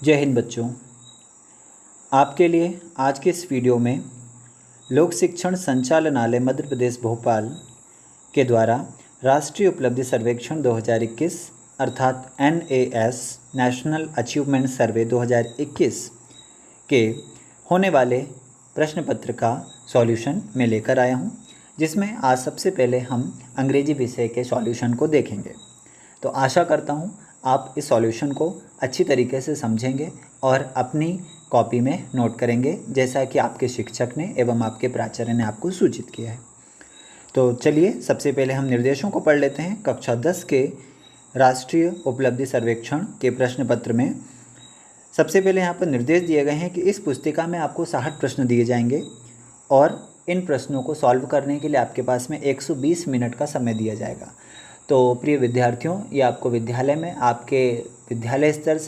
जय हिंद बच्चों। आपके लिए आज के इस वीडियो में लोक शिक्षण संचालनालय मध्य प्रदेश भोपाल के द्वारा राष्ट्रीय उपलब्धि सर्वेक्षण 2021 अर्थात NAS नेशनल अचीवमेंट सर्वे 2021 के होने वाले प्रश्न पत्र का सॉल्यूशन मैं लेकर आया हूं, जिसमें आज सबसे पहले हम अंग्रेजी विषय के सॉल्यूशन को देखेंगे। तो आशा करता हूं आप इस सॉल्यूशन को अच्छी तरीके से समझेंगे और अपनी कॉपी में नोट करेंगे, जैसा कि आपके शिक्षक ने एवं आपके प्राचार्य ने आपको सूचित किया है। तो चलिए सबसे पहले हम निर्देशों को पढ़ लेते हैं। कक्षा 10 के राष्ट्रीय उपलब्धि सर्वेक्षण के प्रश्न पत्र में सबसे पहले यहाँ पर निर्देश दिए गए हैं कि इस पुस्तिका में आपको 60 प्रश्न दिए जाएंगे और इन प्रश्नों को सॉल्व करने के लिए आपके पास में 120 मिनट का समय दिया जाएगा। तो प्रिय विद्यार्थियों, ये आपको विद्यालय में आपके विद्यालय स्तर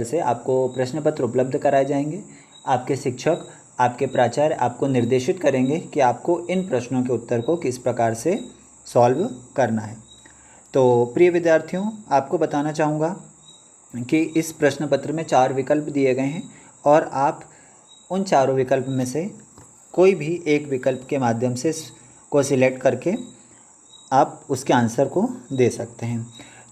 से आपको प्रश्न पत्र उपलब्ध कराए जाएंगे। आपके शिक्षक, आपके प्राचार्य आपको निर्देशित करेंगे कि आपको इन प्रश्नों के उत्तर को किस प्रकार से सॉल्व करना है। तो प्रिय विद्यार्थियों, आपको बताना चाहूँगा कि इस प्रश्न पत्र में 4 विकल्प दिए गए हैं और आप उन चारों विकल्प में से कोई भी एक विकल्प के माध्यम से को सिलेक्ट करके आप उसके आंसर को दे सकते हैं।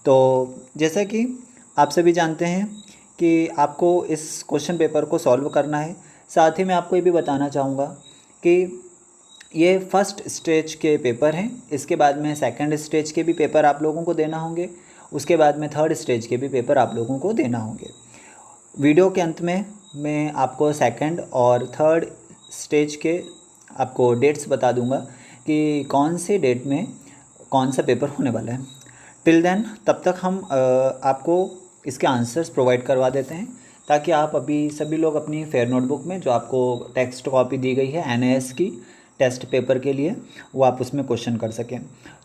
तो जैसा कि आप सभी जानते हैं कि आपको इस क्वेश्चन पेपर को सॉल्व करना है। साथ ही मैं आपको ये भी बताना चाहूँगा कि ये फर्स्ट स्टेज के पेपर हैं। इसके बाद में सेकंड स्टेज के भी पेपर आप लोगों को देना होंगे। उसके बाद में थर्ड स्टेज के भी पेपर आप लोगों को देना होंगे। वीडियो के अंत में मैं आपको सेकंड और थर्ड स्टेज के आपको डेट्स बता दूंगा कि कौन से डेट में कौन सा पेपर होने वाला है। टिल देन, तब तक हम आपको इसके आंसर्स प्रोवाइड करवा देते हैं, ताकि आप अभी सभी लोग अपनी फेयर नोटबुक में जो आपको टेक्स्ट कॉपी दी गई है NAS की टेस्ट पेपर के लिए, वो आप उसमें क्वेश्चन कर सकें।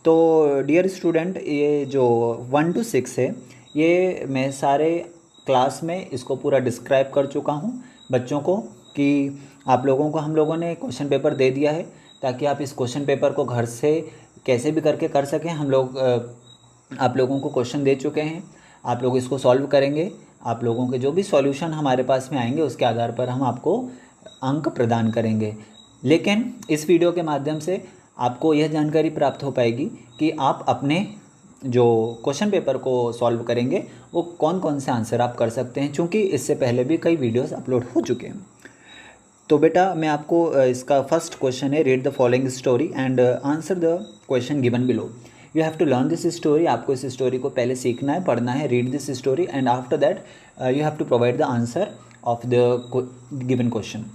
तो डियर स्टूडेंट, ये जो 1 to 6 है, ये मैं सारे क्लास में इसको पूरा डिस्क्राइब कर चुका हूँ बच्चों को, कि आप लोगों को हम लोगों ने क्वेश्चन पेपर दे दिया है ताकि आप इस क्वेश्चन पेपर को घर से कैसे भी करके कर सकें। हम लोग आप लोगों को क्वेश्चन दे चुके हैं, आप लोग इसको सॉल्व करेंगे। आप लोगों के जो भी सॉल्यूशन हमारे पास में आएंगे उसके आधार पर हम आपको अंक प्रदान करेंगे। लेकिन इस वीडियो के माध्यम से आपको यह जानकारी प्राप्त हो पाएगी कि आप अपने जो क्वेश्चन पेपर को सॉल्व करेंगे वो कौन कौन से आंसर आप कर सकते हैं, क्योंकि इससे पहले भी कई वीडियोस अपलोड हो चुके हैं। तो बेटा, मैं आपको इसका फर्स्ट क्वेश्चन है, read the following story and answer the question given below. You have to learn this story. आपको इस स्टोरी को पहले सीखना है, पढ़ना है। Read this story and after that you have to provide the answer of the given question.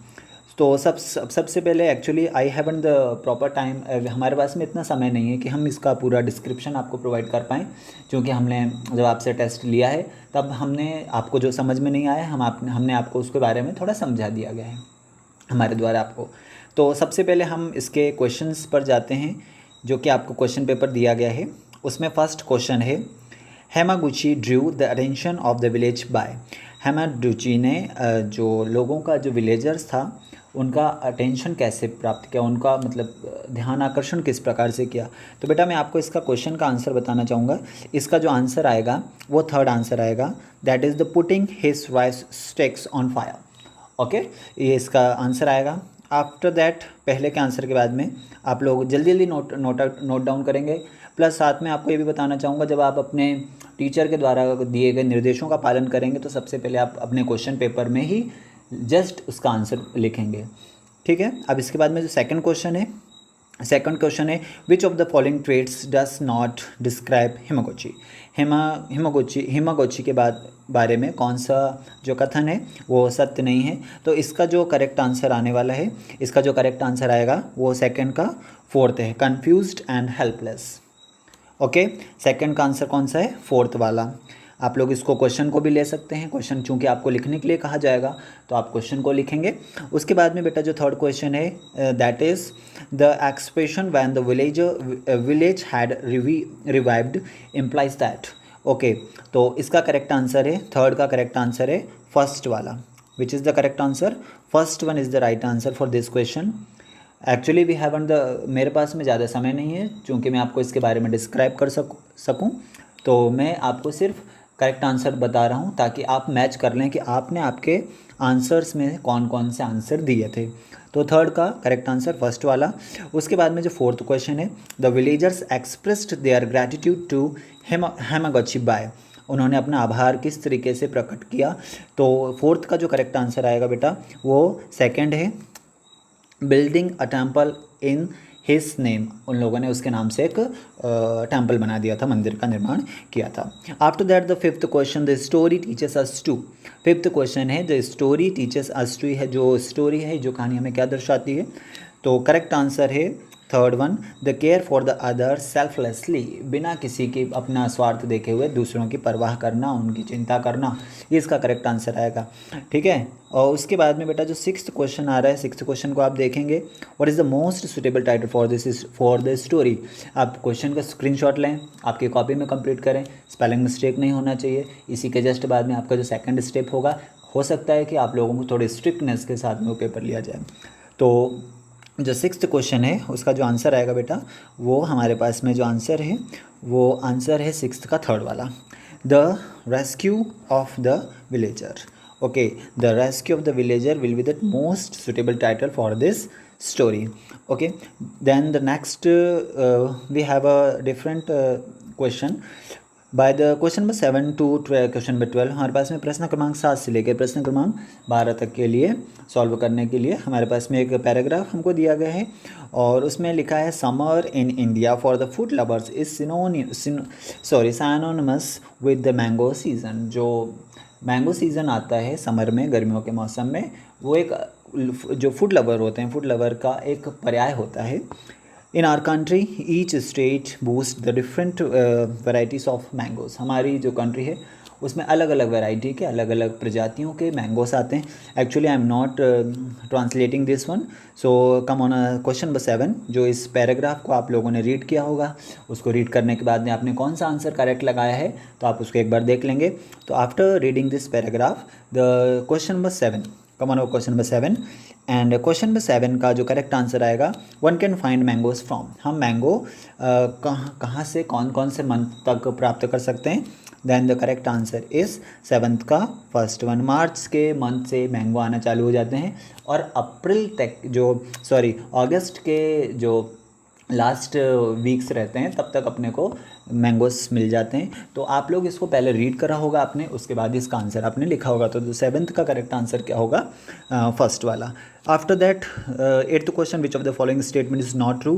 तो सबसे पहले actually I haven't the proper time. हमारे पास में इतना समय नहीं है कि हम इसका पूरा डिस्क्रिप्शन आपको प्रोवाइड कर पाएँ, क्योंकि हमने जब आपसे टेस्ट लिया है तब हमने आपको जो समझ में नहीं आया हमने आपको उसके बारे में थोड़ा समझा दिया गया है हमारे द्वारा आपको। तो सबसे पहले हम इसके क्वेश्चंस पर जाते हैं जो कि आपको क्वेश्चन पेपर दिया गया है। उसमें फर्स्ट क्वेश्चन है, Hamaguchi Drew the attention of the village bye. Hamaguchi ने जो लोगों का जो विलेजर्स था उनका अटेंशन कैसे प्राप्त किया, उनका मतलब ध्यान आकर्षण किस प्रकार से किया। तो बेटा, मैं आपको इसका क्वेश्चन का आंसर बताना चाहूँगा। इसका जो आंसर आएगा वो थर्ड आंसर आएगा, that is the putting his rice sticks on fire. Okay, ये इसका आंसर आएगा। आफ्टर दैट, पहले के आंसर के बाद में आप लोग जल्दी जल्दी नोट डाउन करेंगे। प्लस साथ में आपको ये भी बताना चाहूँगा, जब आप अपने टीचर के द्वारा दिए गए निर्देशों का पालन करेंगे तो सबसे पहले आप अपने क्वेश्चन पेपर में ही जस्ट उसका आंसर लिखेंगे। ठीक है। अब इसके बाद में जो सेकंड क्वेश्चन है which of the following traits does not describe Hamaguchi. Hamaguchi के बारे में कौन सा जो कथन है वो सत्य नहीं है। तो इसका जो करेक्ट आंसर आने वाला है, इसका जो करेक्ट आंसर आएगा वो सेकंड का फोर्थ है, confused and helpless. Okay, second का आंसर कौन सा है? फोर्थ वाला। आप लोग इसको क्वेश्चन को भी ले सकते हैं। क्वेश्चन चूंकि आपको लिखने के लिए कहा जाएगा तो आप क्वेश्चन को लिखेंगे। उसके बाद में बेटा जो थर्ड क्वेश्चन है, that is the expression when the village had revived implies that. Okay, तो इसका करेक्ट आंसर है, थर्ड का करेक्ट आंसर है फर्स्ट वाला। Which is the correct answer? First one is the right answer for this question. Actually we haven't the, मेरे पास में ज़्यादा समय नहीं है चूँकि मैं आपको इसके बारे में डिस्क्राइब कर सकूँ, तो मैं आपको सिर्फ करेक्ट आंसर बता रहा हूँ ताकि आप मैच कर लें कि आपने आपके आंसर्स में कौन कौन से आंसर दिए थे। तो थर्ड का करेक्ट आंसर फर्स्ट वाला। उसके बाद में जो फोर्थ क्वेश्चन है, the villagers expressed their gratitude to Hamaguchi by, उन्होंने अपना आभार किस तरीके से प्रकट किया। तो फोर्थ का जो करेक्ट आंसर आएगा बेटा वो सेकंड है, building a temple in his name, उन लोगों ने उसके नाम से एक टेम्पल बना दिया था, मंदिर का निर्माण किया था। After that the fifth question, the story teaches us to, fifth question है the story teaches us to, है जो स्टोरी है, जो कहानी हमें क्या दर्शाती है। तो करेक्ट आंसर है third one, the care for the other selflessly, बिना किसी की अपना स्वार्थ देखे हुए दूसरों की परवाह करना, उनकी चिंता करना, ये इसका करेक्ट आंसर आएगा। ठीक है। और उसके बाद में बेटा जो सिक्स्थ क्वेश्चन आ रहा है, सिक्स्थ क्वेश्चन को आप देखेंगे, what is the most suitable title for the story. आप क्वेश्चन का स्क्रीनशॉट लें, आपकी कॉपी में कंप्लीट करें, स्पेलिंग मिस्टेक नहीं होना चाहिए। इसी के जस्ट बाद में आपका जो सेकंड स्टेप होगा, हो सकता है कि आप लोगों को थोड़े स्ट्रिक्टनेस के साथ में वो पेपर लिया जाए। तो जो सिक्स्थ क्वेश्चन है उसका जो आंसर आएगा बेटा, वो हमारे पास में जो आंसर है वो आंसर है सिक्स्थ का थर्ड वाला, the rescue of the villager. Okay, the rescue of the villager will be the most suitable title for this story. Okay, then the next we have a different question by the question number 7 to question number 12। हमारे पास में प्रश्न क्रमांक 7 से लेकर प्रश्न क्रमांक 12 तक के लिए सॉल्व करने के लिए हमारे पास में एक पैराग्राफ हमको दिया गया है और उसमें लिखा है summer in India for the food lovers is synonymous with the mango season. जो मैंगो सीज़न आता है समर में, गर्मियों के मौसम में, वो एक जो फूड लवर होते हैं, फूड लवर का एक पर्याय होता है। इन our country each state boost the different varieties of mangoes. हमारी जो कंट्री है उसमें अलग अलग वैरायटी के, अलग अलग प्रजातियों के मैंगोस आते हैं। Actually I am not translating this one, so come on question number 7। जो इस पैराग्राफ को आप लोगों ने रीड किया होगा, उसको रीड करने के बाद में आपने कौन सा आंसर करेक्ट लगाया है तो आप उसको एक बार देख लेंगे। तो after reading this paragraph the question number 7, come on question number 7, and question number 7 का जो करेक्ट आंसर आएगा, one can find mangoes from, हम मैंगो कहाँ से कौन कौन से मंथ तक प्राप्त कर सकते हैं। Then the correct answer is 7th का फर्स्ट वन। मार्च के मंथ से मैंगो आना चालू हो जाते हैं और अप्रैल तक अगस्त के जो लास्ट वीक्स रहते हैं तब तक अपने को मैंगोस मिल जाते हैं। तो आप लोग इसको पहले रीड करा होगा आपने, उसके बाद इसका आंसर आपने लिखा होगा। तो 7th का करेक्ट आंसर क्या होगा, फर्स्ट वाला। After that 8th question, which of the following statement is not true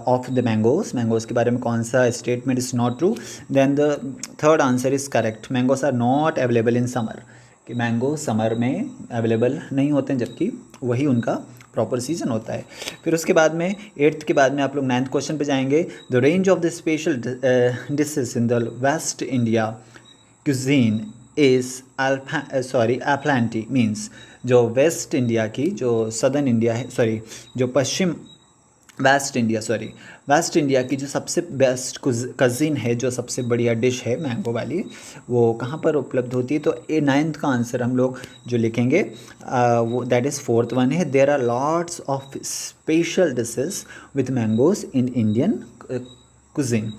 of the mangoes के बारे में कौन सा statement is not true. Then the third answer is correct, mangoes are not available in summer, कि mango summer में available नहीं होते हैं जबकि वही उनका प्रॉपर सीजन होता है। फिर उसके बाद में 8th के बाद में आप लोग 9th क्वेश्चन पे जाएंगे। The range of the special dishes in the West India cuisine is aplenty, means जो वेस्ट इंडिया की, जो सदर्न इंडिया है, जो पश्चिम वेस्ट इंडिया की जो सबसे बेस्ट कज़िन है, जो सबसे बढ़िया डिश है मैंगो वाली, वो कहाँ पर उपलब्ध होती है। तो 9th का आंसर हम लोग जो लिखेंगे वो दैट इज़ 4th वन है। There are lots of special dishes with mangoes in Indian cuisine,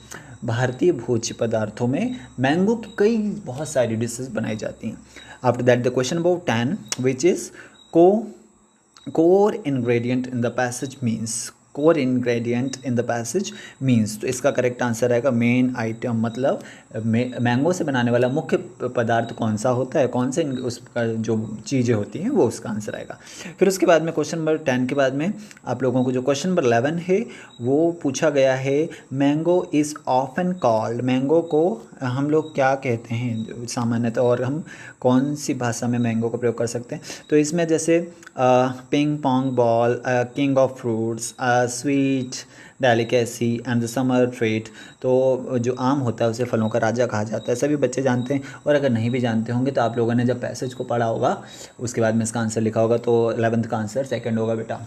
भारतीय भोज्य पदार्थों में मैंगो की कई बहुत सारी डिशेस बनाई जाती हैं। After that the question about 10 which is core ingredient in the passage means, core ingredient in the passage means, तो इसका करेक्ट आंसर आएगा मेन आइटम, मतलब मैंगो से बनाने वाला मुख्य पदार्थ कौन सा होता है, कौन से उसका जो चीज़ें होती हैं वो उसका आंसर आएगा। फिर उसके बाद में क्वेश्चन नंबर 10 के बाद में आप लोगों को जो क्वेश्चन नंबर 11 है वो पूछा गया है, mango is often called, mango को हम लोग क्या कहते हैं सामान्यतः, और हम कौन सी भाषा में मैंगो का प्रयोग कर सकते हैं। तो इसमें जैसे ping pong ball, king of fruits, sweet delicacy and the summer trait, तो जो आम होता है उसे फलों का राजा कहा जाता है, सभी बच्चे जानते हैं। और अगर नहीं भी जानते होंगे तो आप लोगों ने जब पैसेज को पढ़ा होगा उसके बाद में इसका आंसर लिखा होगा, तो 11th का आंसर सेकंड होगा बेटा।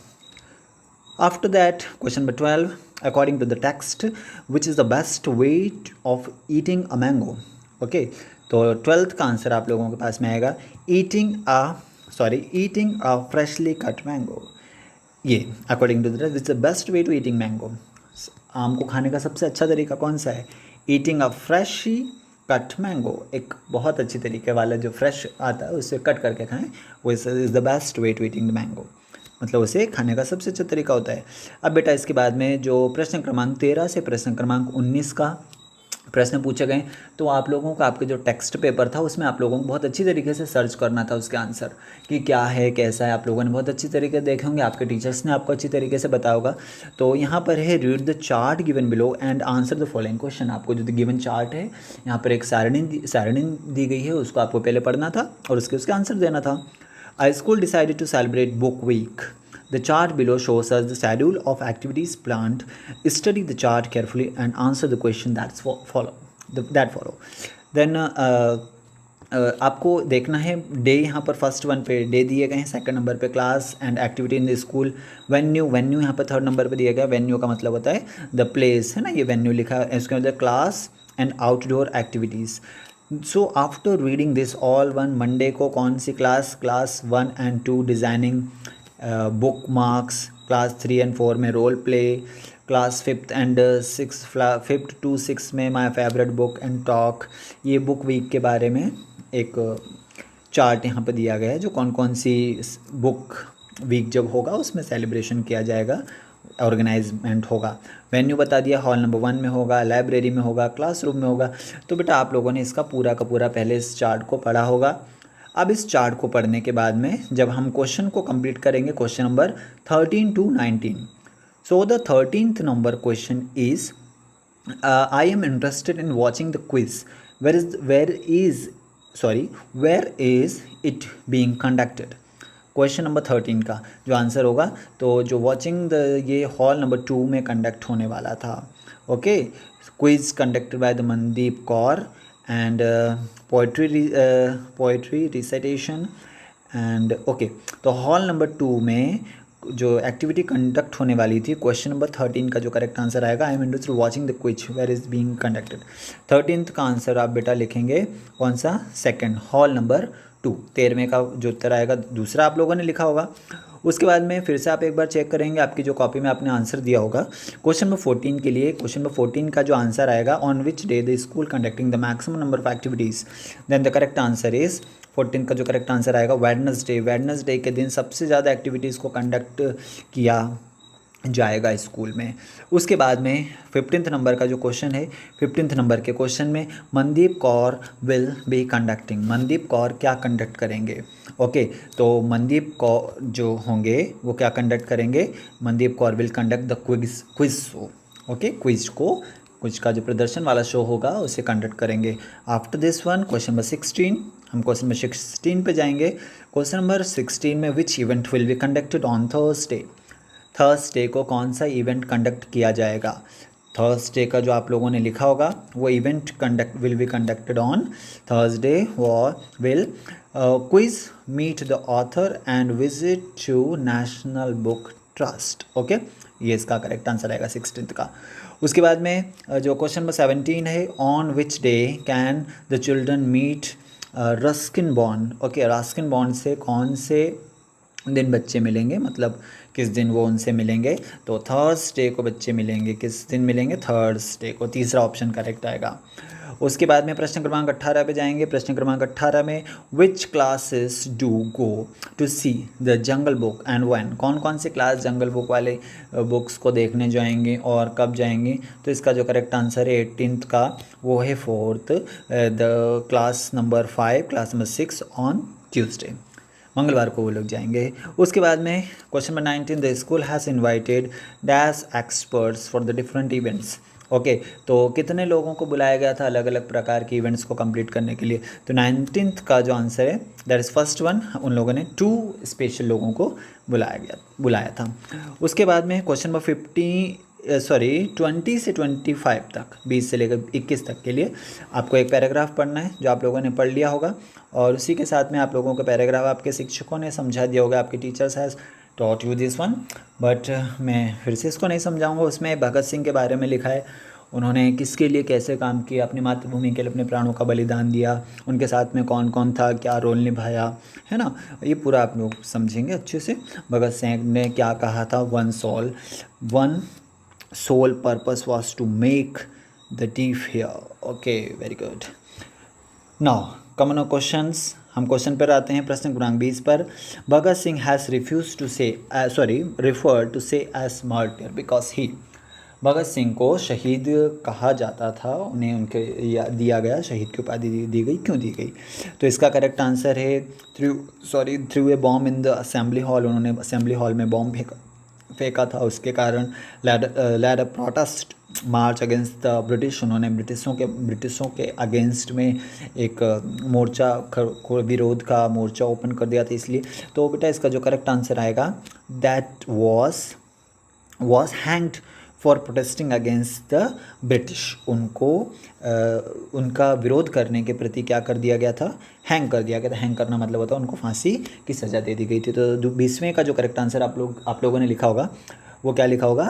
After that, question number 12, according to the text, which is the best way of eating a mango? Okay, तो 12th का आंसर आप लोगों के पास में आएगा, eating a freshly cut mango। ये according to the text, it's the best way to eating mango, आम को खाने का सबसे अच्छा तरीका कौन सा है, eating a freshie cut mango, एक बहुत अच्छी तरीके वाला जो फ्रेश आता है उसे कट करके खाएं, वो is the best way to eating the mango, मतलब उसे खाने का सबसे अच्छा तरीका होता है। अब बेटा इसके बाद में जो प्रश्न क्रमांक 13 से प्रश्न क्रमांक 19 का प्रश्न पूछे गए, तो आप लोगों का आपके जो टेक्स्ट पेपर था उसमें आप लोगों को बहुत अच्छी तरीके से सर्च करना था उसके आंसर कि क्या है कैसा है, आप लोगों ने बहुत अच्छी तरीके से देखे होंगे, आपके टीचर्स ने आपको अच्छी तरीके से बताया होगा। तो यहाँ पर है read the chart given below and answer the following question. आपको जो गिवन चार्ट है यहाँ पर एक सारणी दी गई है, उसको आपको पहले पढ़ना था और उसके आंसर देना था। A school decided to celebrate Book Week. The chart below shows us the schedule of activities planned. Study the chart carefully and answer the question that follow. Then आपको देखना है डे, यहाँ पर फर्स्ट वन पे day दिए गए हैं, second number पे class and activity in the school. Venue यहाँ पर थर्ड नंबर पे दिया गया। वेन्यू का मतलब होता है द प्लेस, है ना, ये वेन्यू लिखा है, इसके मतलब class and outdoor activities. So after reading this all one, Monday को कौन सी class 1 and 2 designing, bookmarks, class 3 and 4 में role play, class 5th and 6 5th to 6 में my favourite book and talk. ये बुक वीक के बारे में एक चार्ट यहाँ पर दिया गया है, जो कौन कौन सी बुक वीक जब होगा उसमें सेलिब्रेशन किया जाएगा, ऑर्गेनाइजमेंट होगा। वेन्यू बता दिया, हॉल नंबर 1 में होगा, लाइब्रेरी में होगा, क्लासरूम में होगा। तो बेटा आप लोगों ने इसका पूरा का पूरा पहले इस चार्ट को पढ़ा होगा। अब इस चार्ट को पढ़ने के बाद में जब हम क्वेश्चन को कंप्लीट करेंगे, question number 13 to 19। So the 13th number question is I am interested in watching the quiz, where is it being conducted. Question number 13 का जो आंसर होगा, तो जो वॉचिंग द, ये हॉल नंबर 2 में कंडक्ट होने वाला था। Okay, quiz conducted by the Mandeep Kaur and poetry recitation and okay. तो हॉल नंबर 2 में जो एक्टिविटी कंडक्ट होने वाली थी, क्वेश्चन नंबर 13 का जो करेक्ट आंसर आएगा, I am interested watching the quiz where is being conducted. 13th का आंसर आप बेटा लिखेंगे कौन सा, सेकंड, हॉल नंबर 2। 13वें का जो उत्तर आएगा दूसरा आप लोगों ने लिखा होगा। उसके बाद में फिर से आप एक बार चेक करेंगे आपकी जो कॉपी में आपने आंसर दिया होगा। क्वेश्चन नंबर 14 के लिए, क्वेश्चन नंबर 14 का जो आंसर आएगा, on which day the school conducting the maximum number of activities, then the correct answer is 14 का जो करेक्ट आंसर आएगा, वेडनेसडे के दिन सबसे ज़्यादा एक्टिविटीज़ को कंडक्ट किया जाएगा स्कूल में। उसके बाद में 15th नंबर का जो क्वेश्चन है, 15th नंबर के क्वेश्चन में Mandeep Kaur will be conducting, Mandeep Kaur क्या कंडक्ट करेंगे। ओके, तो मनदीप कौर जो होंगे वो क्या कंडक्ट करेंगे, Mandeep Kaur will conduct the quiz show. Okay, quiz का जो प्रदर्शन वाला शो होगा उसे कंडक्ट करेंगे। After this one question number 16, हम क्वेश्चन नंबर 16 पे जाएंगे। क्वेश्चन नंबर 16 में which event will be conducted on Thursday को कौन सा इवेंट कंडक्ट किया जाएगा। थर्सडे का जो आप लोगों ने लिखा होगा वो event will be conducted on Thursday, will quiz, meet the author and visit to national book trust. Okay, ये इसका करेक्ट आंसर आएगा 16th का। उसके बाद में जो क्वेश्चन नंबर 17 है, on which day can the children meet Ruskin Bond. Okay, Ruskin Bond से कौन से दिन बच्चे मिलेंगे, मतलब किस दिन वो उनसे मिलेंगे। तो थर्सडे को बच्चे मिलेंगे, किस दिन मिलेंगे, थर्सडे को। तीसरा ऑप्शन करेक्ट आएगा। उसके बाद में प्रश्न क्रमांक 18 पे जाएंगे। प्रश्न क्रमांक 18 में which classes do go to see the jungle book and when, कौन कौन से क्लास जंगल बुक वाले बुक्स को देखने जाएंगे और कब जाएंगे। तो इसका जो करेक्ट आंसर है 18th का, वो है 4th, the class number 5, class number 6 on Tuesday, मंगलवार को वो लोग जाएंगे। उसके बाद में question number 19, the school has invited dash experts for the different events. Okay, तो कितने लोगों को बुलाया गया था अलग अलग प्रकार के इवेंट्स को कंप्लीट करने के लिए। तो 19th का जो आंसर है दैट इज़ फर्स्ट वन, उन लोगों ने 2 स्पेशल लोगों को बुलाया था। उसके बाद में क्वेश्चन नंबर 20 से 25 तक, 20 से लेकर 21 तक के लिए आपको एक पैराग्राफ पढ़ना है जो आप लोगों ने पढ़ लिया होगा, और उसी के साथ में आप लोगों का पैराग्राफ आपके शिक्षकों ने समझा दिया होगा, आपके teachers has taught you this one, but मैं फिर से इसको नहीं समझाऊंगा। उसमें भगत सिंह के बारे में लिखा है, उन्होंने किसके लिए कैसे काम किया, अपनी मातृभूमि के लिए अपने प्राणों का बलिदान दिया, उनके साथ में कौन कौन था, क्या रोल निभाया, है ना, ये पूरा आप लोग समझेंगे अच्छे से। भगत सिंह ने क्या कहा था, one sole purpose was to make the deep here. Okay, very good. Now common questions, हम क्वेश्चन पर आते हैं। प्रश्न क्रमांक 20 पर, Bhagat Singh has refuse to say refer to say as martyr because he, Bhagat Singh को शहीद कहा जाता था, उन्हें उनके दिया गया शहीद की उपाधि दी गई, क्यों दी गई? तो इसका करेक्ट आंसर है through a bomb in the assembly hall, उन्होंने असेंबली हॉल में बॉम्ब फेंका था, उसके कारण led a protest march against the British, उन्होंने ब्रिटिशों के अगेंस्ट में एक मोर्चा विरोध का मोर्चा ओपन कर दिया था, इसलिए। तो बेटा इसका जो करेक्ट आंसर आएगा, that was hanged for protesting against the British, उनको उनका विरोध करने के प्रति क्या कर दिया गया था? हैंग कर दिया गया था। हैंग करना मतलब होता है उनको फांसी की सज़ा दे दी गई थी। तो 20वें का जो करेक्ट आंसर आप लोगों ने लिखा होगा वो क्या लिखा होगा?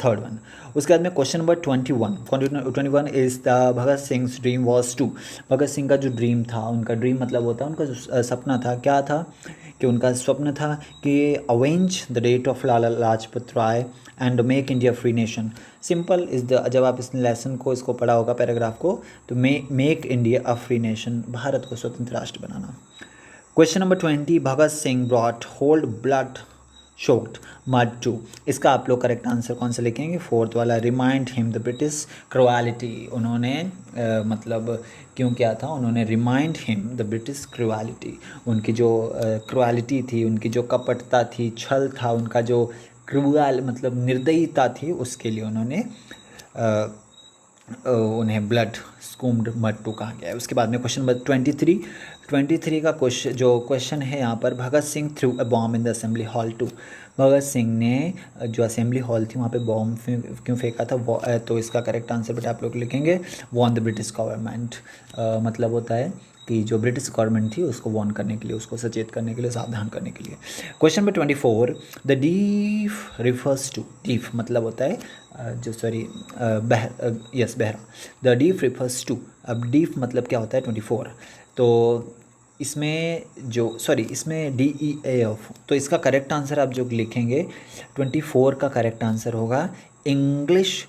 Third one. उसके बाद में question number 21 is the Bhagat Singh's dream was to, Bhagat Singh का जो ड्रीम था, उनका ड्रीम मतलब होता है उनका जो सपना था, क्या था? कि उनका स्वप्न था कि avenge the death of Lala Lajpat Rai and make India free nation. Simple is the, जब आप इस लेसन को इसको पढ़ा होगा पैराग्राफ को, तो make India a free nation, Bharat को स्वतंत्र राष्ट्र बनाना। Question number 20, Bhagat Singh brought hold blood soaked mud to, इसका आप लोग करेक्ट आंसर कौन सा लिखेंगे? फोर्थ वाला, remind him the British cruelty, उन्होंने मतलब क्यों किया था? उन्होंने remind him the British cruelty, उनकी जो क्रुएलिटी थी, उनकी जो कपटता थी, छल था, उनका जो क्रूअल मतलब निर्दयता थी, उसके लिए उन्होंने उन्हें ब्लड स्कूम्ड मड टू कहा गया है। उसके बाद में क्वेश्चन नंबर 23 का क्वेश्चन है यहाँ पर, Bhagat Singh threw a bomb in the assembly hall to, Bhagat Singh ने जो असेंबली हॉल थी वहाँ पे बॉम्ब क्यों फेंका था? तो इसका करेक्ट आंसर बेटा आप लोग लिखेंगे वॉर्न द ब्रिटिश गवर्नमेंट, मतलब होता है कि जो ब्रिटिश गवर्नमेंट थी उसको वार्न करने के लिए, उसको सचेत करने के लिए, सावधान करने के लिए। Question number 24, the deaf refers to, deaf मतलब होता है बहरा, द डीफ रिफर्स टू, अब डीफ मतलब क्या होता है? 24, तो इसमें इसमें DEAF, तो इसका करेक्ट आंसर आप जो लिखेंगे 24 का करेक्ट आंसर होगा इंग्लिश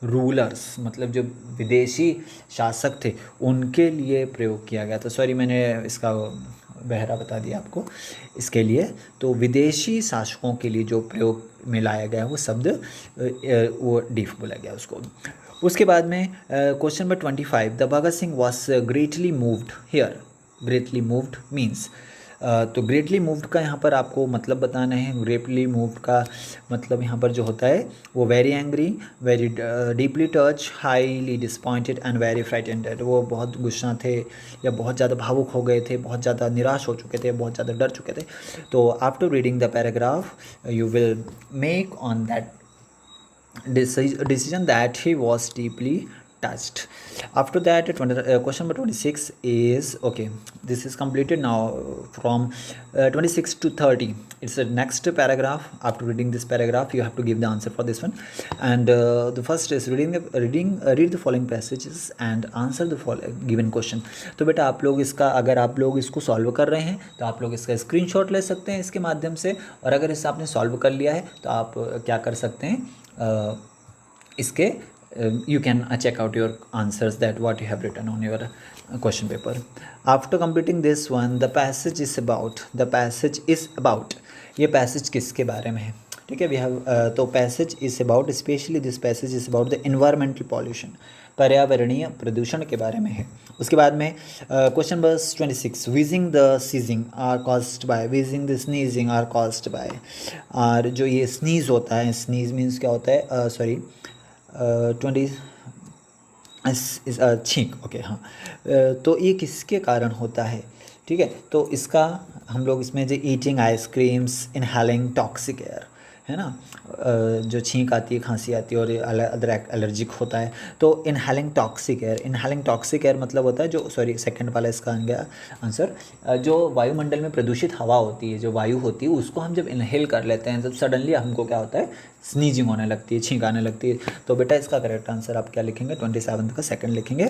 रूलर्स, मतलब जो विदेशी शासक थे उनके लिए प्रयोग किया गया था। मैंने इसका बहरा बता दिया आपको इसके लिए। तो विदेशी शासकों के लिए जो प्रयोग में लाया गया वो शब्द वो डीफ बोला गया उसको। उसके बाद में question number 25, the Bhagat Singh was greatly moved here, greatly moved means, तो ग्रेटली मूव्ड का यहाँ पर आपको मतलब बताना है। ग्रेटली मूव्ड का मतलब यहाँ पर जो होता है वो very angry, very deeply touch, highly disappointed and very frightened, वो बहुत गुस्सा थे या बहुत ज़्यादा भावुक हो गए थे, बहुत ज़्यादा निराश हो चुके थे, बहुत ज़्यादा डर चुके थे। तो after reading the paragraph you will make on that decision that he was deeply touched. After that, question number 26 is, okay, this is completed now. From 26 to 30, it's the next paragraph. After reading this paragraph, you have to give the answer for this one. And the first is read the following passages and answer the given question. तो बेटा आप लोग इसका, अगर आप लोग इसको solve कर रहे हैं तो आप लोग इसका स्क्रीनशॉट ले सकते हैं इसके माध्यम से, और अगर इसे आपने सॉल्व कर लिया है तो आप क्या कर सकते हैं, इसके you can check out your answers that what you have written on your question paper. After completing this one, the passage is about, ये passage किसके बारे में है? ठीक है, we have तो passage is about, especially this passage is about the environmental pollution, पर्यावरणीय प्रदूषण के बारे में है। उसके बाद में question number 26, wheezing the sneezing are caused by, wheezing the sneezing are caused by, और जो ये sneeze होता है, sneeze means क्या होता है? 20 छींक, ओके, हाँ, तो ये किसके कारण होता है? ठीक है, तो इसका हम लोग इसमें जो eating ice creams, inhaling toxic air, है ना, जो छींक आती है, खांसी आती है और अदर एलर्जिक होता है, तो इनहेलिंग टॉक्सिक एयर मतलब होता है जो, सेकंड वाला इसका आ गया आंसर, जो वायुमंडल में प्रदूषित हवा होती है, जो वायु होती है, उसको हम जब इनहेल कर लेते हैं तब सडनली हमको क्या होता है? स्नीजिंग होने लगती है, छींक आने लगती है। तो बेटा इसका करेक्ट आंसर आप क्या लिखेंगे? 27 का सेकंड लिखेंगे।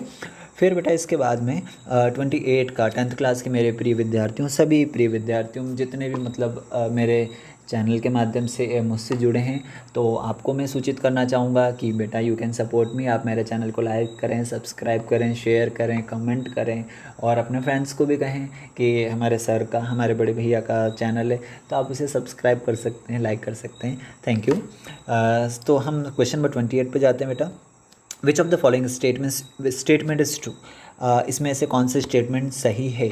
फिर बेटा इसके बाद में 28 का 10th क्लास के मेरे प्रिय विद्यार्थियों, सभी प्रिय विद्यार्थियों, जितने भी मतलब मेरे चैनल के माध्यम से मुझसे जुड़े हैं, तो आपको मैं सूचित करना चाहूँगा कि बेटा यू कैन सपोर्ट मी। आप मेरे चैनल को लाइक करें, सब्सक्राइब करें, शेयर करें, कमेंट करें और अपने फ्रेंड्स को भी कहें कि हमारे सर का, हमारे बड़े भैया का चैनल है, तो आप उसे सब्सक्राइब कर सकते हैं, लाइक कर सकते हैं। Thank you. तो हम क्वेश्चन नंबर 28 पे जाते हैं बेटा। विच of the following statement is true. इसमें से कौन से स्टेटमेंट सही है।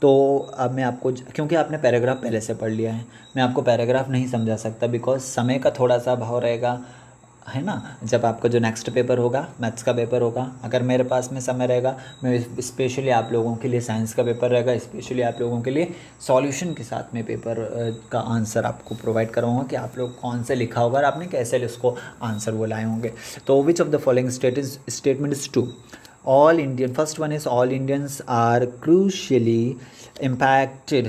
तो अब मैं आपको, क्योंकि आपने पैराग्राफ पहले से पढ़ लिया है, मैं आपको पैराग्राफ नहीं समझा सकता बिकॉज समय का थोड़ा सा अभाव रहेगा, है ना। जब आपका जो नेक्स्ट पेपर होगा, मैथ्स का पेपर होगा, अगर मेरे पास में समय रहेगा, मैं स्पेशली आप लोगों के लिए साइंस का पेपर रहेगा, स्पेशली आप लोगों के लिए सॉल्यूशन के साथ में पेपर का आंसर आपको प्रोवाइड कराऊंगा कि आप लोग कौन से लिखा होगा और आपने कैसे उसको आंसर वो लाए होंगे। तो विच of the following statement is true. all Indian, first one is all Indians are critically impacted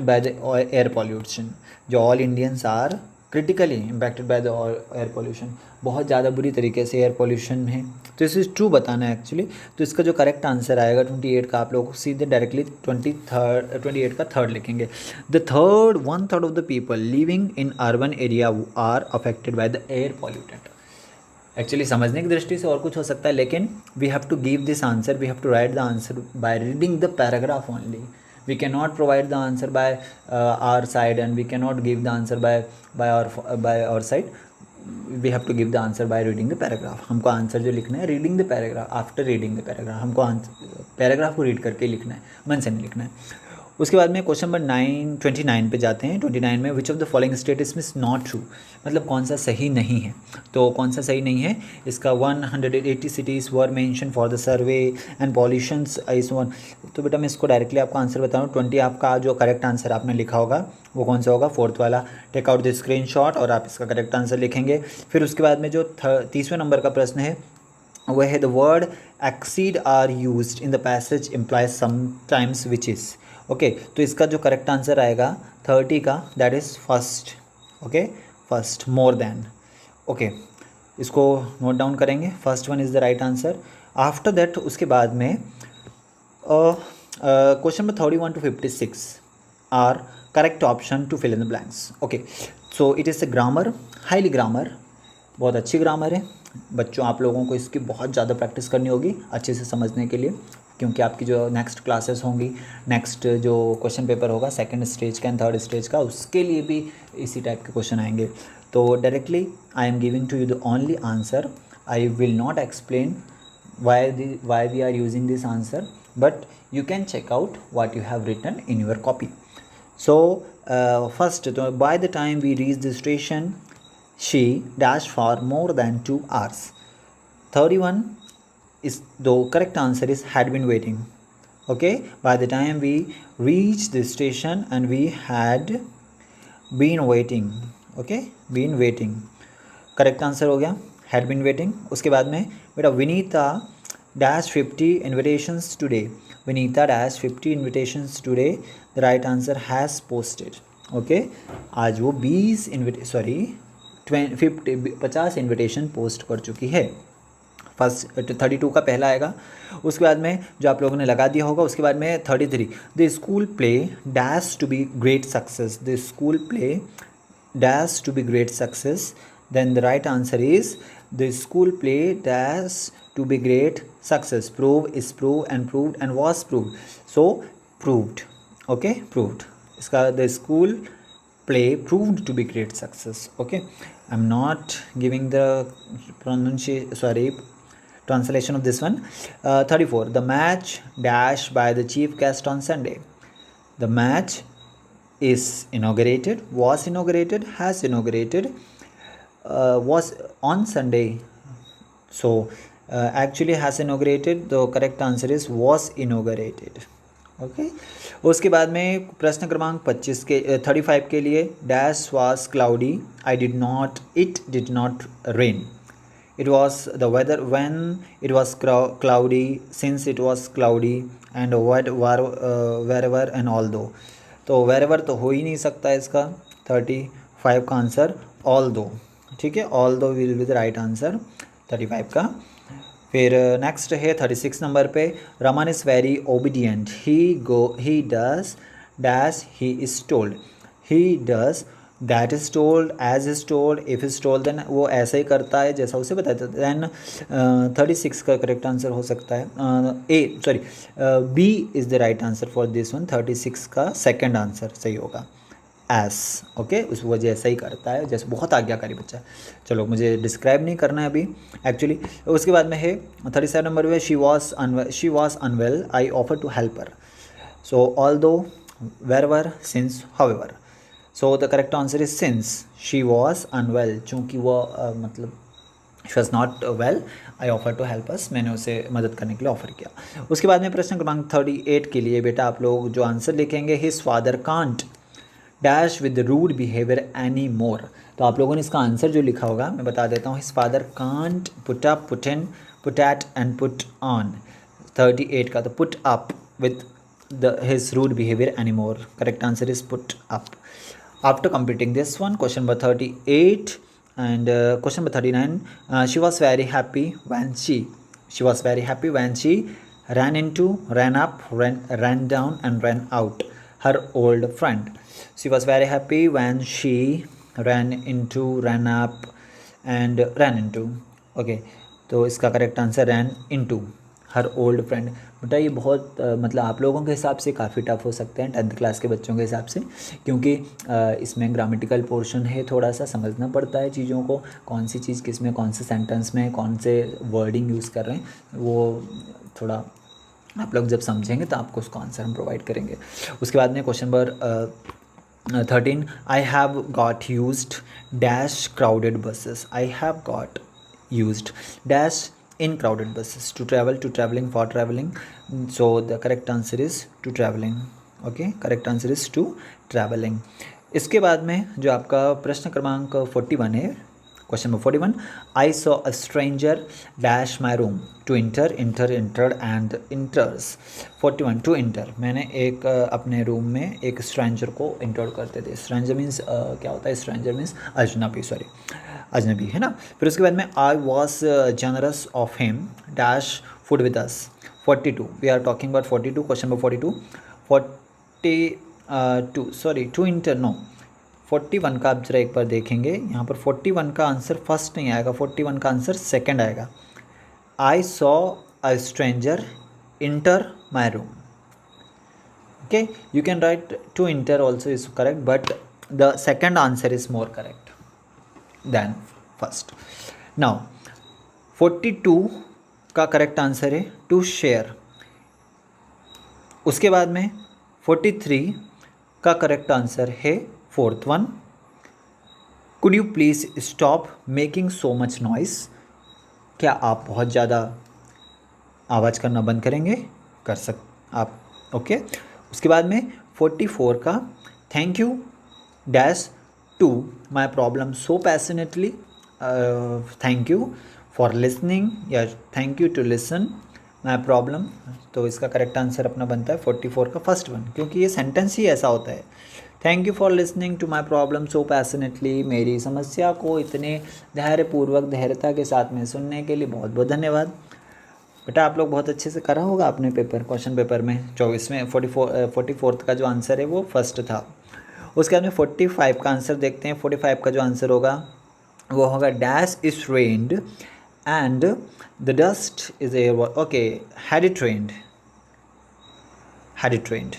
by the air pollution। जो all Indians are critically impacted by the air pollution, बहुत ज़्यादा बुरी तरीके से एयर पोल्यूशन है, तो इसे true बताना है एक्चुअली। तो इसका जो करेक्ट आंसर आएगा 28 का, आप लोग सीधे डायरेक्टली 28 का थर्ड लिखेंगे। The third, 1/3 of the people living in urban area are affected by the air pollutant. Actually समझने की दृष्टि से और कुछ हो सकता है, लेकिन we have to give this answer, we have to write the answer by reading the paragraph only. We can not provide the answer by our side and we can not give the answer by our side. We have to give the answer by reading the paragraph. हमको answer जो लिखना है reading the paragraph, after reading the paragraph हमको paragraph को read करके लिखना है, मन से नहीं लिखना है। उसके बाद में क्वेश्चन नंबर 29 पे जाते हैं। 29 में विच of the following statement is not true, मतलब कौन सा सही नहीं है। तो कौन सा सही नहीं है, इसका 180 cities were mention for the survey and pollutions is one. तो बेटा मैं इसको डायरेक्टली आपको आंसर बता रहा हूँ। 20 आपका जो करेक्ट आंसर आपने लिखा होगा वो कौन सा होगा, फोर्थ वाला। टेक आउट द स्क्रीनशॉट और आप इसका करेक्ट आंसर लिखेंगे। फिर उसके बाद में जो 30वें नंबर का प्रश्न है वह है the word exceed are used in the passage implies sometimes which is. Okay, तो इसका जो करेक्ट आंसर आएगा 30 का, that is first. Okay, first, more than. Okay, इसको नोट डाउन करेंगे, first one is the right answer. After that उसके बाद में question number 31 to 56 are correct option to fill in the blanks. Okay, so it is a grammar, highly grammar, बहुत अच्छी grammar है। बच्चों आप लोगों को इसकी बहुत ज़्यादा प्रैक्टिस करनी होगी अच्छे से समझने के लिए, क्योंकि आपकी जो नेक्स्ट क्लासेस होंगी, नेक्स्ट जो क्वेश्चन पेपर होगा सेकंड स्टेज का एंड थर्ड स्टेज का, उसके लिए भी इसी टाइप के क्वेश्चन आएंगे। तो directly I am giving to you the only answer, I will not explain why we are using this answer, but you can check out what you have written in your copy. So first, by the time we reached the station she dashed for more than 2 hours. 31 is the correct answer is had been waiting. Okay, by the time we reached the station and we had been waiting. Okay, been waiting, correct answer हो गया, had been waiting. उसके बाद में बेटा Vinita dash 50 invitations today, Vinita dash 50 invitations today, the right answer has posted. Okay, आज वो 50 invitation post कर चुकी है। फर्स्ट 32 का पहला आएगा। उसके बाद में जो आप लोगों ने लगा दिया होगा, उसके बाद में 33 the school play dash to be great success, the school play dash to be great success, then the right answer is the school play dash to be great success. Prove is proved and was proved, so proved. Okay, proved, iska the school play proved to be great success. Okay, I'm not giving the translation of this one. 34 the match dash by the chief guest on Sunday, the match is inaugurated, was inaugurated, has inaugurated, was on Sunday. So actually has inaugurated, the correct answer is was inaugurated. Okay, उसके बाद में प्रश्न क्रमांक 25 के 35 के लिए dash was cloudy, I did not, it did not rain, it was the weather when it was cloudy, since it was cloudy, and wherever and although। तो wherever तो हो ही नहीं सकता इसका, 35 का आंसर although। ठीक है, although will be the right answer 35 का। फिर नेक्स्ट है 36 नंबर पे, Raman is very obedient, he does dash he is told, he does, that is told, as is told, if is told, then वो ऐसा ही करता है जैसा उसे बताया था। देन 36 का करेक्ट आंसर हो सकता है B is the right answer for this one. 36 का सेकंड आंसर सही होगा, एस। ओके, उस वो जैसा ही करता है, जैसे बहुत आज्ञाकारी बच्चा है। चलो, मुझे डिस्क्राइब नहीं करना है अभी एक्चुअली। उसके बाद में है 37 नंबर में, she was unwell, I offer to help her, so although, wherever, since, however. So the correct answer is since she was unwell, चूँकि वो मतलब she was not well, I offer to help us, मैंने उसे मदद करने के लिए offer किया। उसके बाद में प्रश्न क्रमांक 38 के लिए बेटा आप लोग जो आंसर लिखेंगे, his father can't dash with rude behaviour any more. तो आप लोगों ने इसका आंसर जो लिखा होगा मैं बता देता हूँ, his father can't put up, put in, put at and put on. 38 का तो put up with his rude behavior anymore. Correct answer is put up. After completing this one, question number 38 and question number 39, she was very happy when she ran into, ran up, ran down and ran out her old friend. She was very happy when she ran into, ran up and ran into. Okay, तो इसका correct answer ran into her old friend. बेटा ये बहुत मतलब आप लोगों के हिसाब से काफ़ी टफ हो सकते हैं 10th क्लास के बच्चों के हिसाब से, क्योंकि इसमें ग्रामेटिकल पोर्शन है, थोड़ा सा समझना पड़ता है चीज़ों को, कौन सी चीज़ किस में, कौन से सेंटेंस में कौन से वर्डिंग यूज़ कर रहे हैं, वो थोड़ा आप लोग जब समझेंगे तो आपको उसका आंसर हम प्रोवाइड करेंगे। उसके बाद में question number 13, I have got used dash crowded buses, I have got used dash in crowded buses to travel, to traveling, for traveling. So the correct answer is to traveling. Okay, correct answer is to traveling. इसके बाद में जो आपका प्रश्न क्रमांक 41 है, question number 41, I saw a stranger dash my room, to enter, enter, entered and enters. 41 to enter, मैंने एक अपने रूम में एक स्ट्रेंजर को इंटर करते थे। स्ट्रेंजर मीन्स क्या होता है, स्ट्रेंजर मीन्स अजनबी, सॉरी अजनबी है ना। फिर उसके बाद में I was generous of him dash food with us. 42 we are talking about 42, question number 42 sorry to enter no, 41 का आप जरा एक बार देखेंगे, यहाँ पर 41 का आंसर फर्स्ट नहीं आएगा, 41 का आंसर सेकंड आएगा। I saw a stranger enter my room. Okay, you can write to enter also is correct, but the second answer is more correct than first. Now 42 का करेक्ट आंसर है to share. उसके बाद में 43 का correct answer है fourth one, could you please stop making so much noise. क्या आप बहुत ज़्यादा आवाज़ करना बंद करेंगे, कर सक आप। ओके, उसके बाद में 44 का thank you dash to my problem so passionately, thank you for listening या thank you to listen my problem. तो इसका करेक्ट आंसर अपना बनता है 44 का फर्स्ट वन, क्योंकि ये सेंटेंस ही ऐसा होता है, thank you for listening to my problem so passionately, मेरी समस्या को इतने धैर्यपूर्वक, धैर्यता के साथ में सुनने के लिए बहुत बहुत धन्यवाद। बेटा आप लोग बहुत अच्छे से करा होगा आपने पेपर, क्वेश्चन पेपर में 24 में 44 का जो आंसर है वो फर्स्ट था। उसके बाद में 45 का आंसर देखते हैं। 45 का जो आंसर होगा वो होगा dash is rained and the dust is air. Okay, had it rained, had it rained.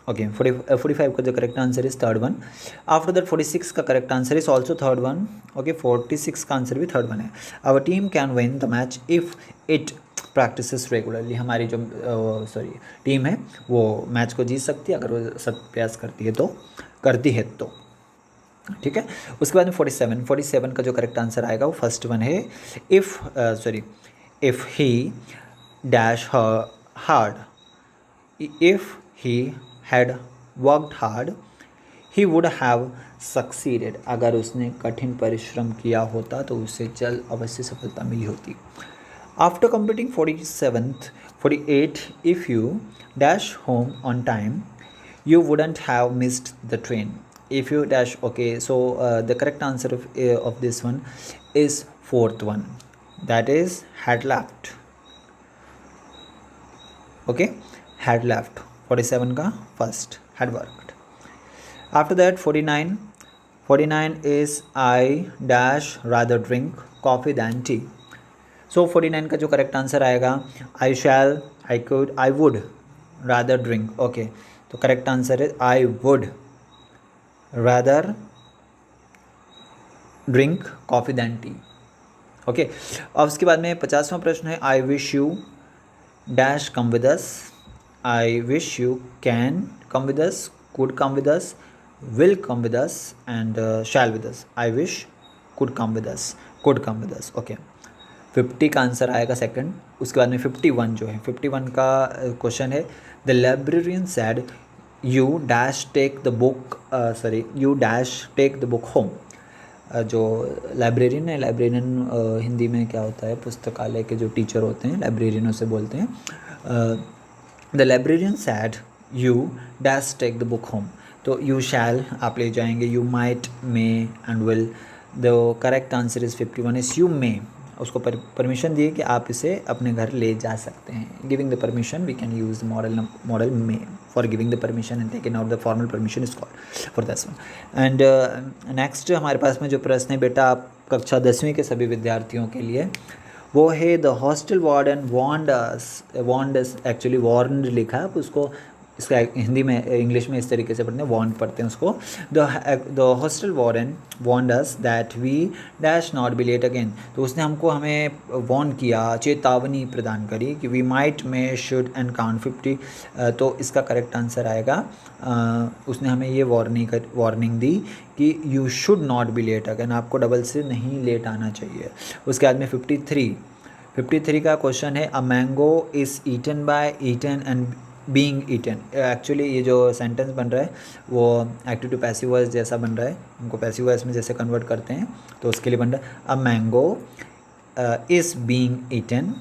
Okay, 45 का जो correct answer is third one. After that 46 का correct answer is also third one. Okay, 46 का answer भी third one है। Our team can win the match if it practises regularly. हमारी जो team है वो मैच को जीत सकती है अगर वो सतत प्रयास करती है तो ठीक है। उसके बाद में 47 का जो करेक्ट आंसर आएगा वो फर्स्ट वन है, if he dash hard, if he had worked hard he would have succeeded. अगर उसने कठिन परिश्रम किया होता तो उसे जल्द अवश्य सफलता मिली होती। After completing 48, if you dash home on time you wouldn't have missed the train if you dash। okay, so the correct answer of this one is fourth one, that is had left। okay, had left 47 का first, had worked। After that 49 is I dash rather drink coffee than tea. So 49 का जो correct answer आएगा I shall, I could, I would rather drink. Okay तो correct answer है I would rather drink coffee than tea. Okay अब उसके बाद में 50वां प्रश्न है I wish you dash come with us. I wish you can come with us, could come with us, will come with us and shall with us. I wish could come with us, could come with us. Okay 50 का answer आएगा second. उसके बाद में 51 जो है 51 का question है the librarian said you dash take the book you dash take the book home. जो लाइब्रेरियन है, लाइब्रेरियन हिंदी में क्या होता है, पुस्तकालय के जो टीचर होते हैं लाइब्रेरियन उसे बोलते हैं. The librarian said you dash take the book home. तो यू शैल आप ले जाएंगे, you might, may and will. The correct answer is 51 is you may. उसको परमिशन दिए कि आप इसे अपने घर ले जा सकते हैं. Giving the permission we can use modal may for giving the permission and taking out the formal permission is called for this one. And next हमारे पास में जो प्रश्न है बेटा आप कक्षा 10वीं के सभी विद्यार्थियों के लिए, वो है the hostel warden warned actually warned लिखा है, आप उसको इसका हिंदी में इंग्लिश में इस तरीके से पढ़ते हैं, वार्न पढ़ते हैं उसको. The hostel warden warned us that we dash not be late again. तो उसने हमें वार्न किया, चेतावनी प्रदान करी कि we might, may, should and count 50. तो इसका करेक्ट आंसर आएगा उसने हमें ये वार्निंग दी कि you should not be late again, आपको डबल से नहीं लेट आना चाहिए. उसके बाद में 53 का क्वेश्चन है a mango is eaten by eaten and being eaten. Actually ये जो सेंटेंस बन रहा है वो एक्टिव टू पैसिव वॉइस जैसा बन रहा है, उनको पैसिव वॉइस में जैसे कन्वर्ट करते हैं तो उसके लिए बन रहा है a mango is being eaten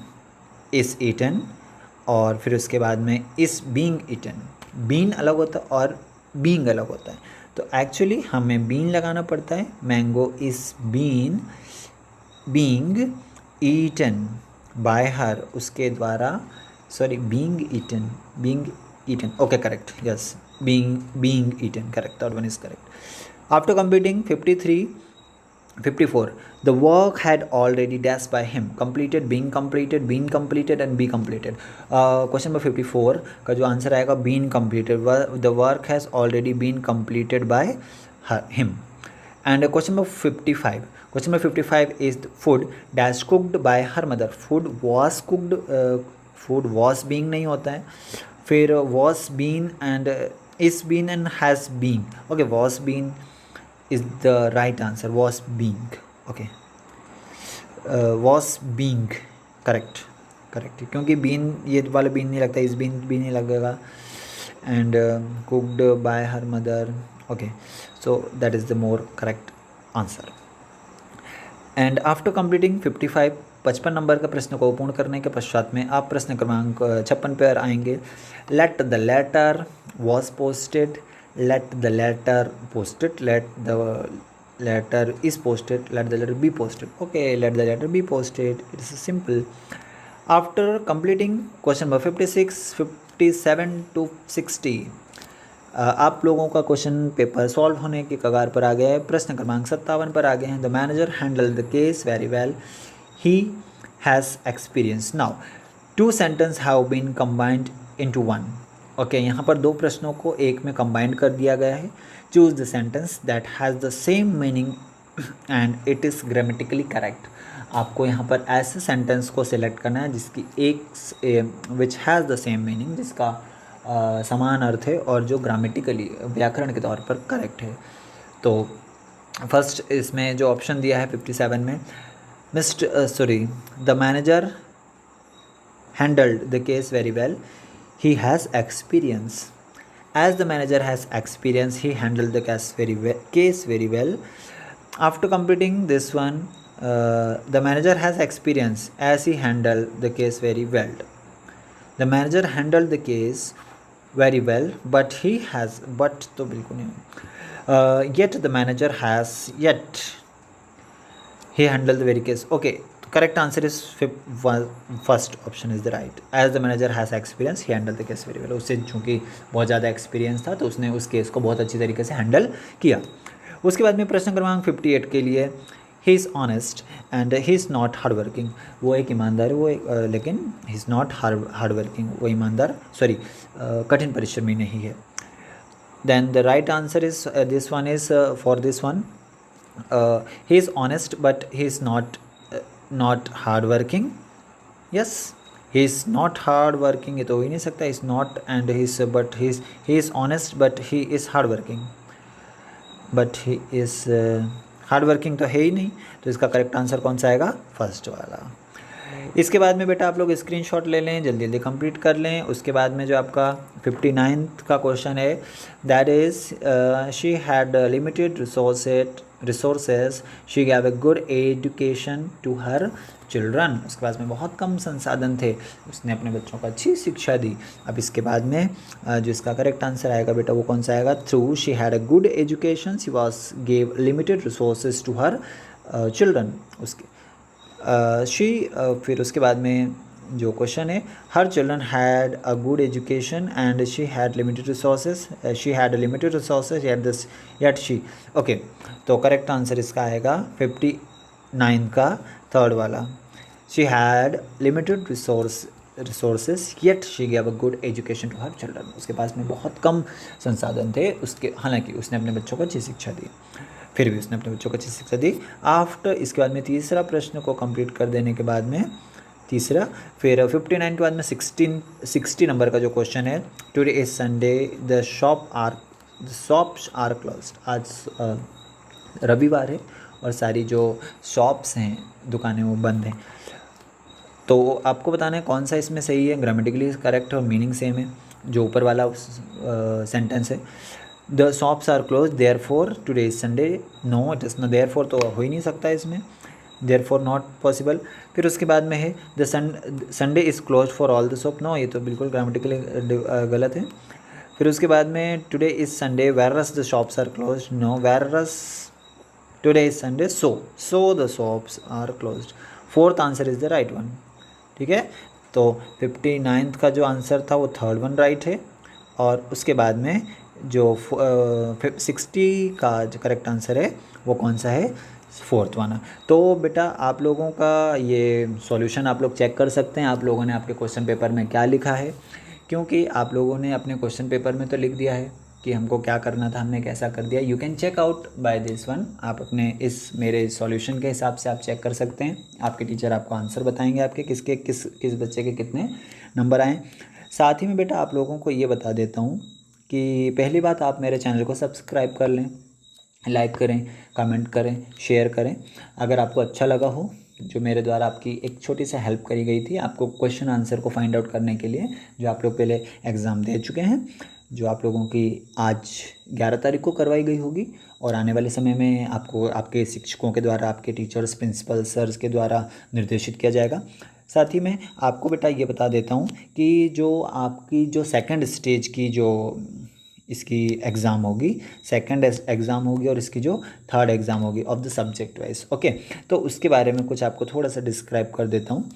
और फिर उसके बाद में इज़ बीइंग ईटन. बीन अलग होता है और बीइंग अलग होता है, तो एक्चुअली हमें बीन लगाना पड़ता है. Mango is being eaten by her, उसके द्वारा being eaten. Okay, correct. Yes, being eaten, correct. That one is correct. After completing 54, the work had already dash by him, completed, been completed, and be completed. Question number 54 का जो answer आएगा been completed. The work has already been completed by him. And question number 55 is food dash cooked by her mother. Food was cooked. Food was being नहीं होता है, फिर was been and is been and has been. Okay was been is the right answer, was being. Okay was being correct, क्योंकि been ये वाला been नहीं लगता, इस बीन भी नहीं लगेगा. And cooked bye her mother. Okay so that is the more correct answer. And after completing 55 number का प्रश्न को पूर्ण करने के पश्चात में आप प्रश्न क्रमांक 56 पर आएंगे. Let the letter was posted, let the letter posted, let the letter is posted, let the letter be posted. Okay let the letter be posted, it's simple. After completing question number 56, 57 to 60 आप लोगों का question paper solve होने की कगार पर आ गया है. प्रश्न क्रमांक 57 पर आ गए हैं. The manager handle the case very well, he has experience. Now 2 sentences have been combined into one. Okay यहाँ पर 2 प्रश्नों को एक में कंबाइन कर दिया गया है. Choose the sentence that has the same meaning and it is grammatically correct. आपको यहाँ पर ऐसे सेंटेंस को सिलेक्ट करना है जिसकी एक which has the same meaning, जिसका समान अर्थ है और जो ग्रामेटिकली व्याकरण के तौर पर करेक्ट है. तो फर्स्ट इसमें जो ऑप्शन दिया है 57 में, the manager handled the case very well, he has experience. As the manager has experience, he handled the case very well. After completing this one, the manager has experience as he handled the case very well. The manager handled the case very well, but तो बिल्कुल नहीं. Yet the manager has he handled the very case. Okay correct answer is first option is the right. As the manager has experience he handled the case very well. उससे चूँकि बहुत ज़्यादा experience था तो उसने उस केस को बहुत अच्छी तरीके से हैंडल किया। उसके बाद में प्रश्न क्रमांक 58 के लिए, he is honest and he is not hard working. वो एक ईमानदार है, वो लेकिन he is not hard working, वो ईमानदार कठिन परिश्रमी नहीं है। Then the right answer is this one is for this one, he is honest but he is not hard working. Yes, he is not hard working, ये तो हो ही नहीं सकता। Is not and he is honest but he is hard working, but he is hard working तो है ही नहीं। तो इसका करेक्ट आंसर कौन सा आएगा? फर्स्ट वाला। इसके बाद में बेटा आप लोग स्क्रीनशॉट ले लें, जल्दी जल्दी कंप्लीट कर लें। उसके बाद में जो आपका 59th का क्वेश्चन है, that is she had limited resources she gave a good education to her children. उसके पास में बहुत कम संसाधन थे, उसने अपने बच्चों को अच्छी शिक्षा दी। अब इसके बाद में जो इसका करेक्ट आंसर आएगा बेटा वो कौन सा आएगा? Through she had a good education she was gave limited resources to her children. उसके फिर उसके बाद में जो क्वेश्चन है, her children had a good education and she had limited resources yet she. Okay, तो करेक्ट आंसर इसका आएगा 59 का थर्ड वाला। She had limited resources yet she gave a good education to her children. उसके पास में बहुत कम संसाधन थे, उसके हालांकि उसने अपने बच्चों को अच्छी शिक्षा दी, फिर भी उसने अपने बच्चों को अच्छी शिक्षा दी। आफ्टर इसके बाद में तीसरा प्रश्न को कंप्लीट कर देने के बाद में तीसरा, फिर 59 के बाद में 60 नंबर का जो क्वेश्चन है, today is Sunday the shops are closed. आज रविवार है और सारी जो शॉप्स हैं, दुकानें, वो बंद हैं। तो आपको बताना है कौन सा इसमें सही है, ग्रामेटिकली करेक्ट और मीनिंग सेम है। जो ऊपर वाला सेंटेंस है, the shops are close therefore today is Sunday, no it is no, therefore तो हो ही नहीं सकता इसमें, देयर फॉर नॉट पॉसिबल। फिर उसके बाद में है the Sunday is close for all the shop, no, ये तो बिल्कुल ग्रामेटिकली गलत है। फिर उसके बाद में today is Sunday whereas the shops are close, no, whereas today is Sunday so the shops are close. Fourth answer is the right one. ठीक है, तो 59 का जो आंसर था वो थर्ड वन राइट है, और उसके बाद में जो 60 का जो करेक्ट आंसर है वो कौन सा है? फोर्थ वाला। तो बेटा आप लोगों का ये सॉल्यूशन आप लोग चेक कर सकते हैं, आप लोगों ने आपके क्वेश्चन पेपर में क्या लिखा है, क्योंकि आप लोगों ने अपने क्वेश्चन पेपर में तो लिख दिया है कि हमको क्या करना था, हमने कैसा कर दिया। You can check out by this one. आप अपने इस मेरे सॉल्यूशन के हिसाब से आप चेक कर सकते हैं। आपके टीचर आपको आंसर बताएंगे आपके किस बच्चे के कितने नंबर आए। साथ ही में बेटा आप लोगों को ये बता देता हूँ कि पहली बात, आप मेरे चैनल को सब्सक्राइब कर लें, लाइक करें, कमेंट करें, शेयर करें। अगर आपको अच्छा लगा हो, जो मेरे द्वारा आपकी एक छोटी सी हेल्प करी गई थी आपको क्वेश्चन आंसर को फाइंड आउट करने के लिए, जो आप लोग पहले एग्ज़ाम दे चुके हैं, जो आप लोगों की आज 11 तारीख को करवाई गई होगी, और आने वाले समय में आपको आपके शिक्षकों के द्वारा, आपके टीचर्स, प्रिंसिपल सर्स के द्वारा निर्देशित किया जाएगा। साथ ही में आपको बेटा ये बता देता हूँ कि जो आपकी जो सेकंड स्टेज की जो इसकी एग्ज़ाम होगी, सेकंड एग्ज़ाम होगी, और इसकी जो थर्ड एग्ज़ाम होगी of the subject wise, okay, तो उसके बारे में कुछ आपको थोड़ा सा डिस्क्राइब कर देता हूँ।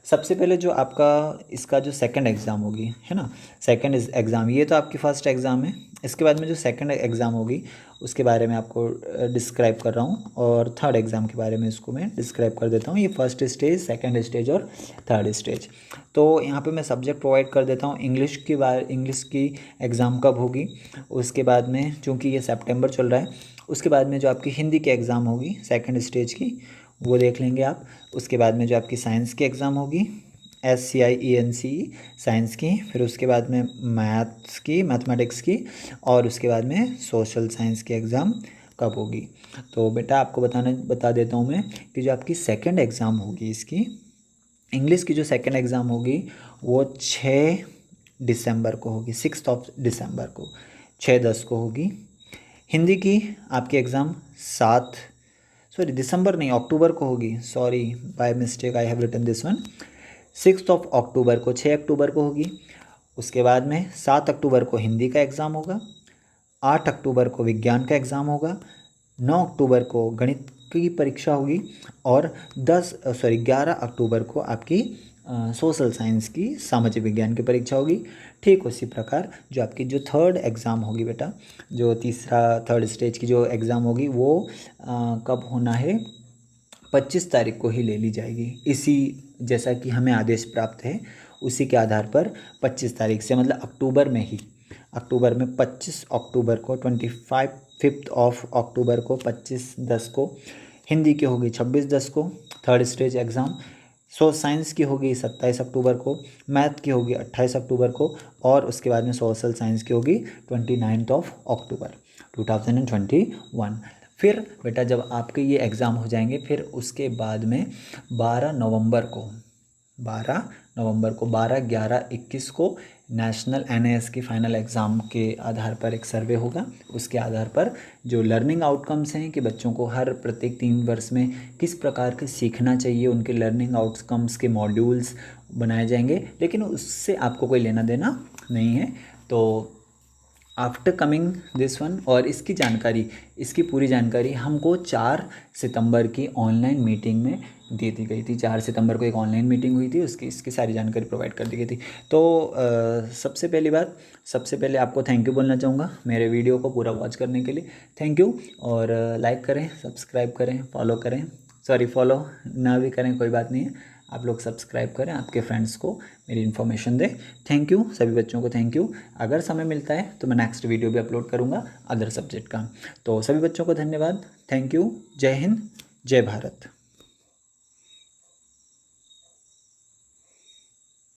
सबसे पहले जो आपका इसका जो सेकंड एग्ज़ाम होगी, है ना, सेकंड एग्ज़ाम, ये तो आपकी फ़र्स्ट एग्ज़ाम है। इसके बाद में जो सेकंड एग्ज़ाम होगी उसके बारे में आपको डिस्क्राइब कर रहा हूँ, और थर्ड एग्ज़ाम के बारे में इसको मैं डिस्क्राइब कर देता हूँ। ये फर्स्ट स्टेज, सेकंड स्टेज और थर्ड स्टेज। तो यहाँ पे मैं सब्जेक्ट प्रोवाइड कर देता हूँ। इंग्लिश की एग्ज़ाम कब होगी, उसके बाद में चूँकि ये सितंबर चल रहा है, उसके बाद में जो आपकी हिंदी की एग्ज़ाम होगी सेकंड स्टेज की, वो देख लेंगे आप। उसके बाद में जो आपकी साइंस की एग्ज़ाम होगी, SCIENCE साइंस की, फिर उसके बाद में मैथमेटिक्स की, और उसके बाद में सोशल साइंस की एग्ज़ाम कब होगी। तो बेटा आपको बता देता हूँ मैं कि जो आपकी सेकंड एग्ज़ाम होगी इसकी, इंग्लिश की जो सेकंड एग्ज़ाम होगी वो 6 दिसंबर को होगी, 6 दिसंबर को, 6-10 को होगी। हिंदी की आपकी एग्ज़ाम दिसंबर नहीं, अक्टूबर को होगी, sorry, by mistake I have written this one. 6 अक्टूबर को, 6 अक्टूबर को होगी। उसके बाद में 7 अक्टूबर को हिंदी का एग्ज़ाम होगा, 8 अक्टूबर को विज्ञान का एग्ज़ाम होगा, 9 अक्टूबर को गणित की परीक्षा होगी और 11 अक्टूबर को आपकी सोशल साइंस की सामाजिक विज्ञान की परीक्षा होगी। ठीक उसी प्रकार जो आपकी जो थर्ड एग्ज़ाम होगी बेटा, जो थर्ड स्टेज की जो एग्ज़ाम होगी वो कब होना है, 25 तारीख को ही ले ली जाएगी। इसी जैसा कि हमें आदेश प्राप्त है उसी के आधार पर 25 तारीख से, मतलब अक्टूबर में ही, अक्टूबर में 25 अक्टूबर को, 5 ऑफ अक्टूबर को, 25/10 को हिंदी की होगी, 26/10 को थर्ड स्टेज एग्ज़ाम। साइंस की होगी 27 अक्टूबर को, मैथ की होगी 28 अक्टूबर को, और उसके बाद में सोशल साइंस की होगी 29 ऑफ अक्टूबर 2021। फिर बेटा जब आपके ये एग्ज़ाम हो जाएंगे, फिर उसके बाद में 12 नवंबर को 12/11/21 को नेशनल NIS की फ़ाइनल एग्ज़ाम के आधार पर एक सर्वे होगा। उसके आधार पर जो लर्निंग आउटकम्स हैं कि बच्चों को हर प्रत्येक 3 वर्ष में किस प्रकार के सीखना चाहिए, उनके लर्निंग आउटकम्स के मॉड्यूल्स बनाए जाएंगे, लेकिन उससे आपको कोई लेना देना नहीं है। तो आफ्टर कमिंग दिस वन, और इसकी पूरी जानकारी हमको 4 सितंबर की ऑनलाइन मीटिंग में दे दी गई थी। 4 सितंबर को एक ऑनलाइन मीटिंग हुई थी, इसकी सारी जानकारी प्रोवाइड कर दी गई थी। तो सबसे पहले आपको थैंक यू बोलना चाहूँगा मेरे वीडियो को पूरा वॉच करने के लिए। थैंक यू, और लाइक करें, सब्सक्राइब करें, फॉलो करें, फॉलो ना भी करें कोई बात नहीं है, आप लोग सब्सक्राइब करें, आपके फ्रेंड्स को मेरी इन्फॉर्मेशन दें। थैंक यू सभी बच्चों को, थैंक यू। अगर समय मिलता है तो मैं नेक्स्ट वीडियो भी अपलोड करूँगा अदर सब्जेक्ट का। तो सभी बच्चों को धन्यवाद, थैंक यू, जय हिंद, जय भारत।